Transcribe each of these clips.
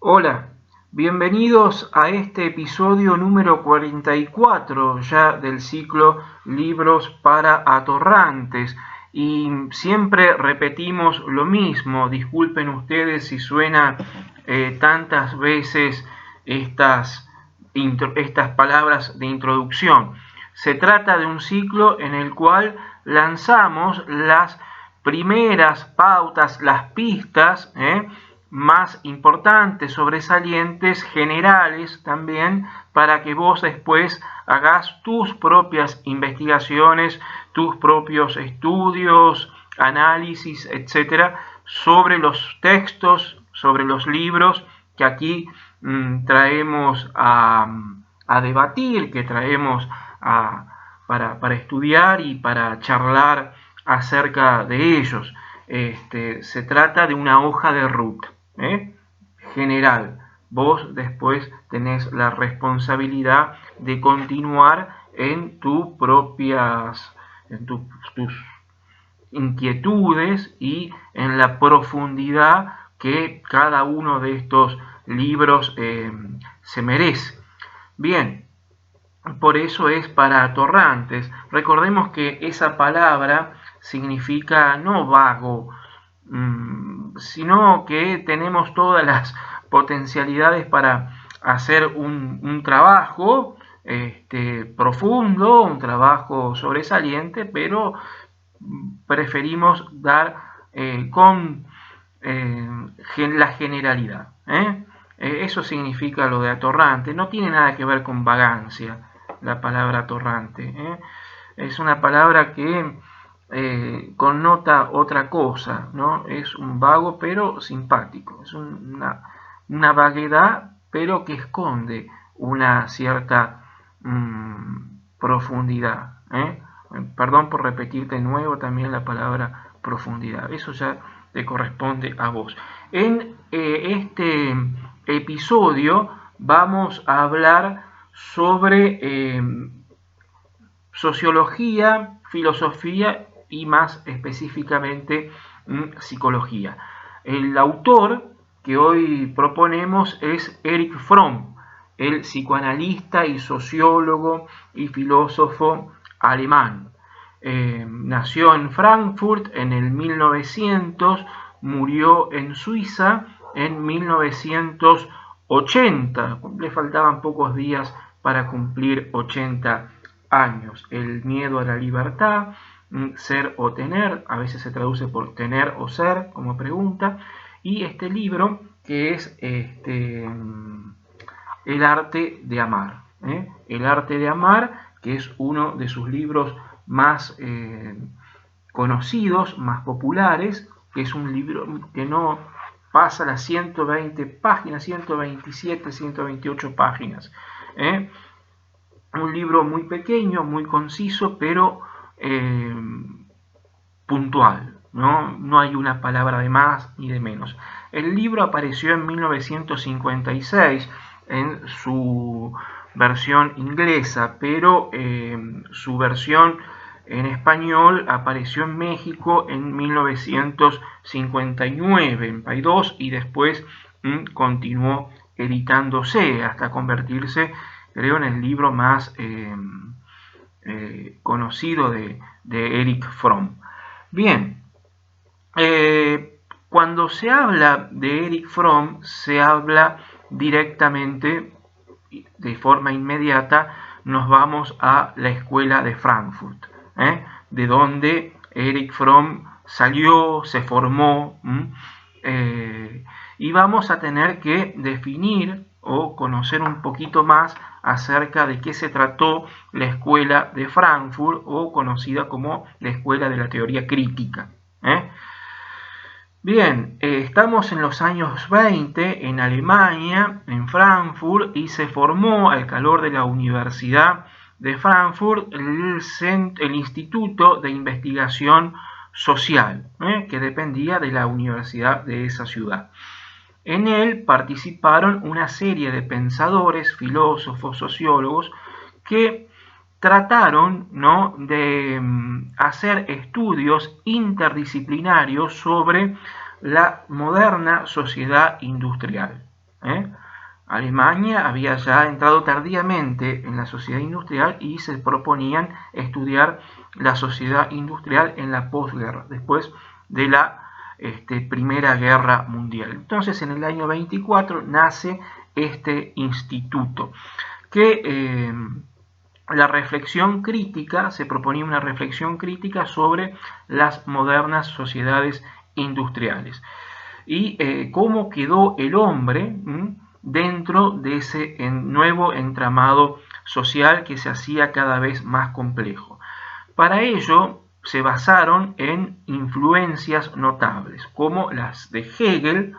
Hola, bienvenidos a este episodio número 44 ya del ciclo Libros para Atorrantes. Y siempre repetimos lo mismo, disculpen ustedes si suena tantas veces estas palabras de introducción. Se trata de un ciclo en el cual lanzamos las primeras pautas, las pistas, más importantes, sobresalientes, generales también, para que vos después hagas tus propias investigaciones, tus propios estudios, análisis, etcétera, sobre los textos, sobre los libros que aquí traemos a debatir, que traemos para estudiar y para charlar acerca de ellos. Se trata de una hoja de ruta general. Vos después tenés la responsabilidad de continuar en tus inquietudes y en la profundidad que cada uno de estos libros se merece. Bien, por eso es para atorrantes. Recordemos que esa palabra significa no vago, sino que tenemos todas las potencialidades para hacer un trabajo profundo, un trabajo sobresaliente, pero preferimos dar con la generalidad. Eso significa lo de atorrante. No tiene nada que ver con vagancia la palabra atorrante. Es una palabra que connota otra cosa, ¿no? Es un vago pero simpático. Es una vaguedad pero que esconde una cierta profundidad. Perdón por repetirte de nuevo también la palabra profundidad. Eso ya te corresponde a vos. En este episodio vamos a hablar sobre sociología, filosofía y más específicamente psicología. El autor que hoy proponemos es Erich Fromm, el psicoanalista y sociólogo y filósofo alemán. Nació en Frankfurt en el 1900, murió en Suiza en 1980. Le faltaban pocos días para cumplir 80 años. El miedo a la libertad, ser o tener, a veces se traduce por tener o ser como pregunta, y este libro que es El arte de amar. El arte de amar, que es uno de sus libros más conocidos, más populares, que es un libro que no pasa las 120 páginas, 127, 128 páginas. Un libro muy pequeño, muy conciso, pero puntual. No hay una palabra de más ni de menos. El libro apareció en 1956 en su versión inglesa, pero su versión en español apareció en México en 1959 en Paidós y después continuó editándose hasta convertirse, creo, en el libro más conocido de Erich Fromm. Bien, cuando se habla de Erich Fromm, se habla directamente, de forma inmediata, nos vamos a la escuela de Frankfurt, de donde Erich Fromm salió, se formó, y vamos a tener que definir o conocer un poquito más acerca de qué se trató la escuela de Frankfurt, o conocida como la escuela de la teoría crítica. Bien, estamos en los años 20 en Alemania, en Frankfurt, y se formó al calor de la Universidad de Frankfurt el Instituto de Investigación Social, que dependía de la universidad de esa ciudad. En él participaron una serie de pensadores, filósofos, sociólogos, que trataron, ¿no?, de hacer estudios interdisciplinarios sobre la moderna sociedad industrial. Alemania había ya entrado tardíamente en la sociedad industrial y se proponían estudiar la sociedad industrial en la posguerra, después de la Primera Guerra Mundial. Entonces, en el año 24 nace este instituto que la reflexión crítica, se proponía una reflexión crítica sobre las modernas sociedades industriales y cómo quedó el hombre dentro de ese nuevo entramado social que se hacía cada vez más complejo. Para ello se basaron en influencias notables, como las de Hegel,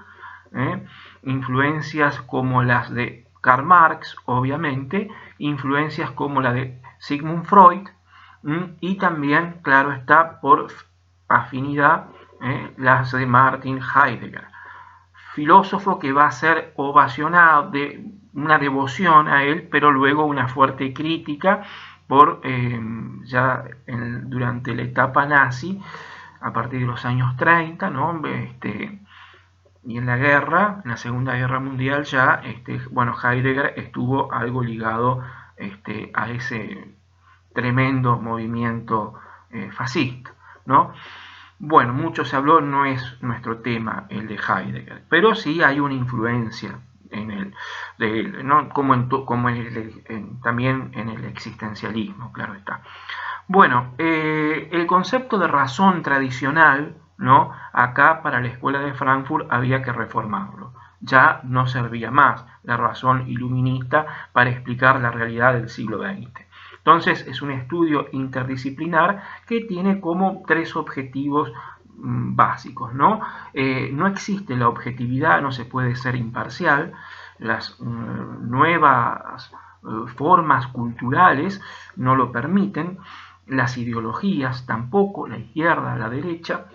influencias como las de Karl Marx, obviamente, influencias como la de Sigmund Freud, y también, claro está, por afinidad, las de Martin Heidegger, filósofo que va a ser ovacionado, de una devoción a él, pero luego una fuerte crítica por durante la etapa nazi, a partir de los años 30, ¿no? Y en la guerra, en la Segunda Guerra Mundial, ya Heidegger estuvo algo ligado a ese tremendo movimiento fascista, ¿no? Bueno, mucho se habló, no es nuestro tema el de Heidegger, pero sí hay una influencia en él, de él, ¿no? Como también en el existencialismo, claro está. Bueno, el concepto de razón tradicional, ¿no? Acá para la escuela de Frankfurt había que reformarlo. Ya no servía más la razón iluminista para explicar la realidad del siglo XX. Entonces es un estudio interdisciplinar que tiene como tres objetivos básicos, ¿no? No existe la objetividad, no se puede ser imparcial, las nuevas formas culturales no lo permiten, las ideologías tampoco, la izquierda, la derecha,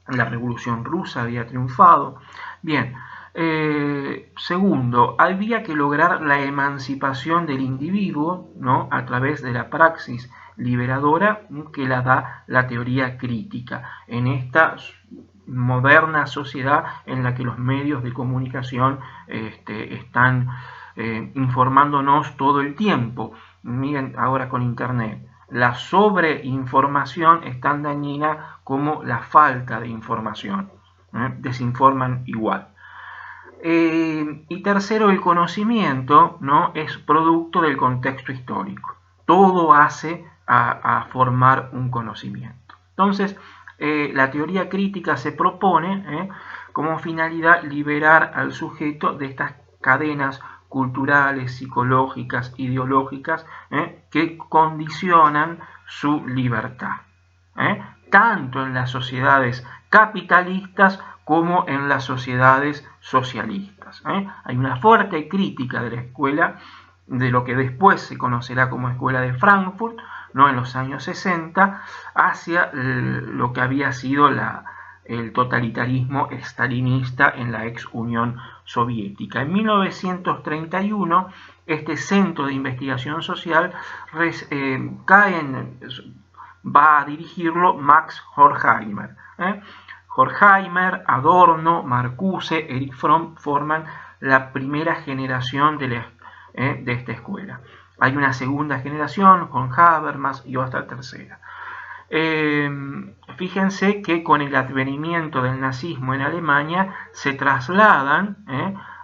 la revolución rusa había triunfado. Bien, segundo, había que lograr la emancipación del individuo, ¿no? A través de la praxis liberadora que la da la teoría crítica en esta moderna sociedad en la que los medios de comunicación están informándonos todo el tiempo. Miren ahora con internet, la sobreinformación es tan dañina como la falta de información, desinforman igual. Y tercero, el conocimiento, ¿no? Es producto del contexto histórico. Todo hace a formar un conocimiento. Entonces, la teoría crítica se propone como finalidad liberar al sujeto de estas cadenas culturales, psicológicas, ideológicas, que condicionan su libertad, tanto en las sociedades capitalistas como en las sociedades socialistas. Hay una fuerte crítica de la escuela, de lo que después se conocerá como Escuela de Frankfurt, ¿no? En los años 60, hacia lo que había sido el totalitarismo stalinista en la ex Unión Soviética. En 1931, este centro de investigación social va a dirigirlo Max Horkheimer. Horkheimer, Adorno, Marcuse, Erich Fromm forman la primera generación de esta escuela. Hay una segunda generación con Habermas y otra tercera. Fíjense que con el advenimiento del nazismo en Alemania se trasladan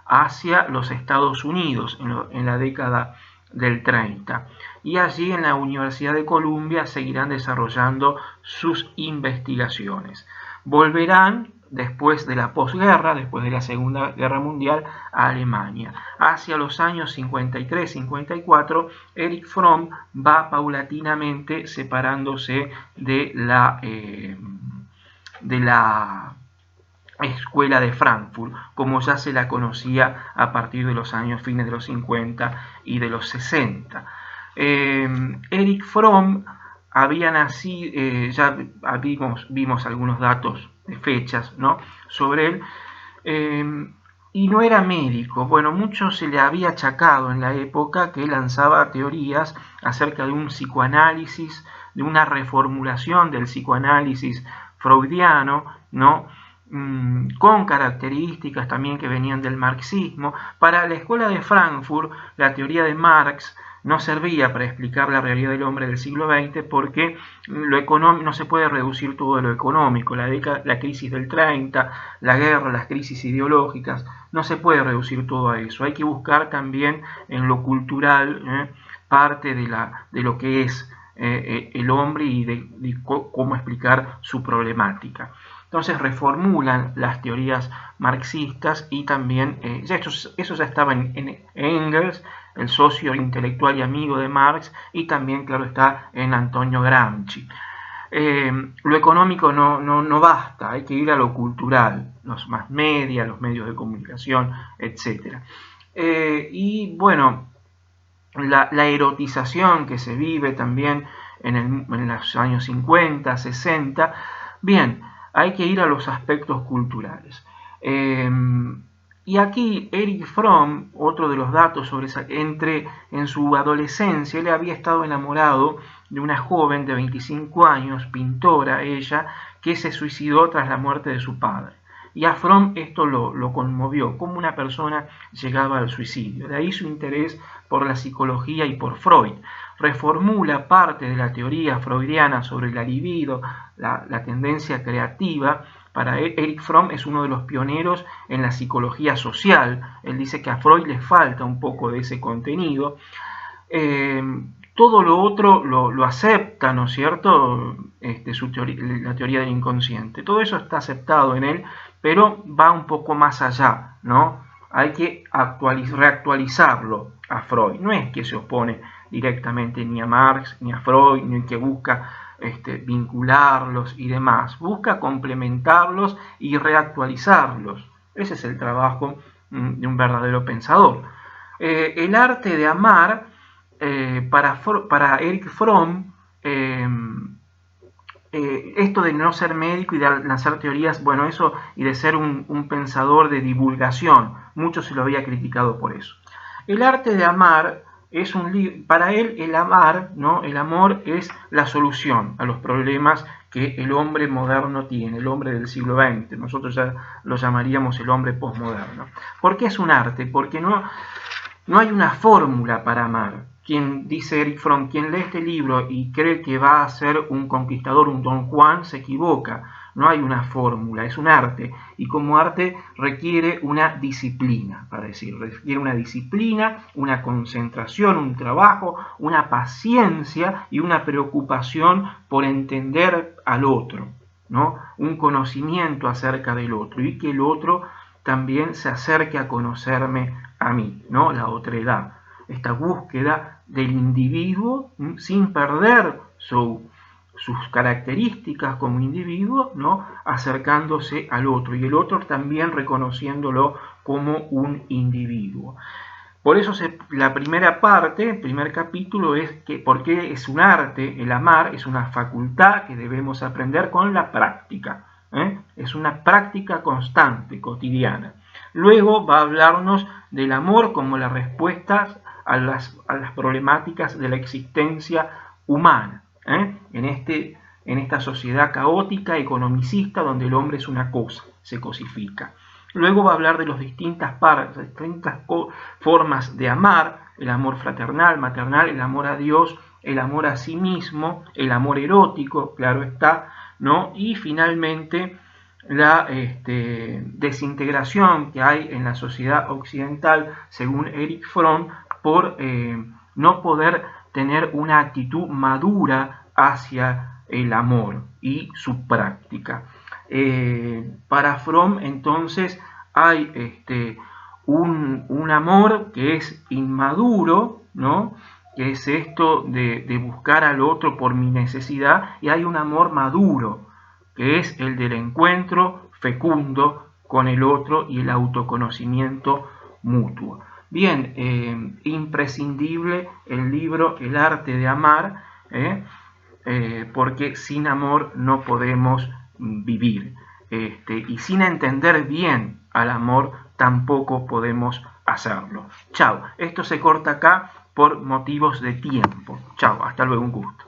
hacia los Estados Unidos en la década del 30, y allí en la Universidad de Columbia seguirán desarrollando sus investigaciones. Volverán después de la posguerra, después de la Segunda Guerra Mundial, a Alemania. Hacia los años 53-54, Erich Fromm va paulatinamente separándose de la Escuela de Frankfurt, como ya se la conocía a partir de los fines de los 50 y de los 60. Erich Fromm había nacido, ya vimos algunos datos de fechas, ¿no? Sobre él, y no era médico. Bueno, mucho se le había achacado en la época que lanzaba teorías acerca de un psicoanálisis, de una reformulación del psicoanálisis freudiano, ¿no? con características también que venían del marxismo. Para la escuela de Frankfurt, la teoría de Marx no servía para explicar la realidad del hombre del siglo XX porque lo económico no se puede reducir todo a lo económico. La crisis del 30, la guerra, las crisis ideológicas, no se puede reducir todo a eso. Hay que buscar también en lo cultural parte de lo que es el hombre y de cómo explicar su problemática. Entonces reformulan las teorías marxistas y también, eso ya estaba en Engels, el socio intelectual y amigo de Marx, y también, claro está, en Antonio Gramsci. Lo económico no basta, hay que ir a lo cultural, los más media, los medios de comunicación, etc. Y bueno, la erotización que se vive también en los años 50, 60, bien, hay que ir a los aspectos culturales. Y aquí Erich Fromm, otro de los datos sobre en su adolescencia, él había estado enamorado de una joven de 25 años, pintora ella, que se suicidó tras la muerte de su padre. Y a Fromm esto lo conmovió, cómo una persona llegaba al suicidio. De ahí su interés por la psicología y por Freud. Reformula parte de la teoría freudiana sobre la libido, la tendencia creativa. Para Erich Fromm es uno de los pioneros en la psicología social. Él dice que a Freud le falta un poco de ese contenido. Todo lo otro lo acepta, ¿no es cierto? La teoría del inconsciente. Todo eso está aceptado en él, pero va un poco más allá, ¿no? Hay que reactualizarlo a Freud. No es que se opone directamente ni a Marx ni a Freud, ni que busca vincularlos y demás. Busca complementarlos y reactualizarlos. Ese es el trabajo de un verdadero pensador. El arte de amar, para Erich Fromm, esto de no ser médico y de lanzar teorías, bueno, eso y de ser un pensador de divulgación, mucho se lo había criticado por eso. El arte de amar es para él el amar, ¿no? El amor es la solución a los problemas que el hombre moderno tiene, el hombre del siglo XX. Nosotros ya lo llamaríamos el hombre posmoderno. ¿Por qué es un arte? Porque no hay una fórmula para amar. Quien dice Erich Fromm, quien lee este libro y cree que va a ser un conquistador, un Don Juan, se equivoca. No hay una fórmula, es un arte. Y como arte requiere una disciplina, para decir, requiere una disciplina, una concentración, un trabajo, una paciencia y una preocupación por entender al otro, ¿no? Un conocimiento acerca del otro y que el otro también se acerque a conocerme a mí, ¿no? La otredad. Esta búsqueda del individuo sin perder sus características como individuo, ¿no? Acercándose al otro y el otro también reconociéndolo como un individuo. Por eso la primera parte, el primer capítulo es que por qué es un arte, el amar es una facultad que debemos aprender con la práctica. Es una práctica constante, cotidiana. Luego va a hablarnos del amor como la respuesta a las problemáticas de la existencia humana, en esta sociedad caótica, economicista, donde el hombre es una cosa, se cosifica. Luego va a hablar de las distintas formas de amar, el amor fraternal, maternal, el amor a Dios, el amor a sí mismo, el amor erótico, claro está, ¿no? Y finalmente la desintegración que hay en la sociedad occidental, según Erich Fromm, por no poder tener una actitud madura hacia el amor y su práctica. Para Fromm, entonces, hay un amor que es inmaduro, ¿no? Que es esto de buscar al otro por mi necesidad, y hay un amor maduro, que es el del encuentro fecundo con el otro y el autoconocimiento mutuo. Bien, imprescindible el libro El arte de amar, porque sin amor no podemos vivir. Y sin entender bien al amor tampoco podemos hacerlo. Chao, esto se corta acá por motivos de tiempo. Chao, hasta luego, un gusto.